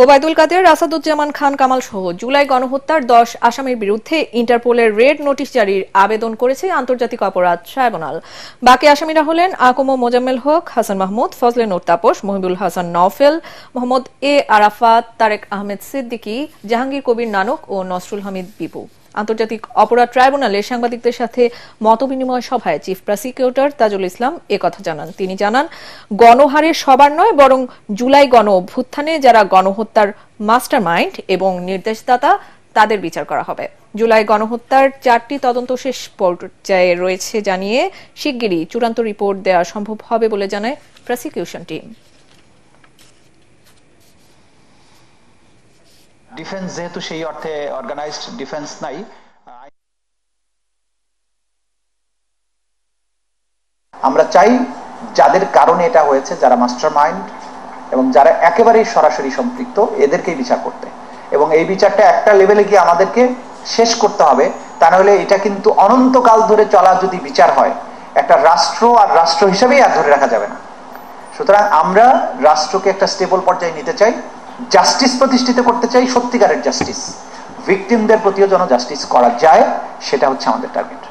ওবায়দুল কাদের, আসাদুজ্জামান খান কামাল সহ জুলাই গণহত্যার 10 আসামির বিরুদ্ধে ইন্টারপোলের রেড নোটিশ জারির আবেদন করেছে আন্তর্জাতিক অপরাধ ট্রাইব্যুনাল। বাকি আসামিরা হলেন আকম মোজাম্মেল হক, হাসান মাহমুদ, ফজলে নূর তাপস, মহিবুল হাসান নওফেল, মোহাম্মদ আরাফাত, তারেক আহমেদ সিদ্দিকী, জাহাঙ্গীর কবির নানক ও নসরুল হামিদ বিপু। আন্তর্জাতিক অপরাধ ট্রাইব্যুনালে সাংবাদিকদের সাথে মতবিনিময় সভায় চিফ প্রসিকিউটর তাজুল ইসলাম একথা জানান। তিনি জানান, গণহারে সবার নয়, বরং জুলাই গণ অভ্যুত্থানে যারা গণহত্যার মাস্টারমাইন্ড এবং নির্দেশদাতা তাদের বিচার করা হবে। জুলাই গণহত্যার 4টি তদন্ত শেষ পর্যায়ে রয়েছে জানিয়ে শিগগিরই চূড়ান্ত রিপোর্ট দেওয়া সম্ভব হবে বলে জানায় প্রসিকিউশন টিম। ডিফেন্স যেহেতু সেই অর্থে অর্গানাইজড ডিফেন্স নাই, আমরা চাই যাদের কারণে এটা হয়েছে, যারা মাস্টারমাইন্ড এবং যারা একেবারেই সরাসরি সম্পৃক্ত, এদেরকেই বিচার করতে, এবং এই বিচারটা একটা লেভেলে গিয়ে আমাদেরকে শেষ করতে হবে। তা নাহলে এটা কিন্তু অনন্তকাল ধরে চলা যদি বিচার হয়, একটা রাষ্ট্র আর রাষ্ট্র হিসেবেই আর ধরে রাখা যাবে না। সুতরাং আমরা রাষ্ট্রকে একটা স্টেবল পর্যায়ে নিতে চাই, জাস্টিস প্রতিষ্ঠিত করতে চাই, সত্যিকারের জাস্টিস, ভিকটিমদের প্রতিও যেন জাস্টিস করা যায়, সেটা হচ্ছে আমাদের টার্গেট।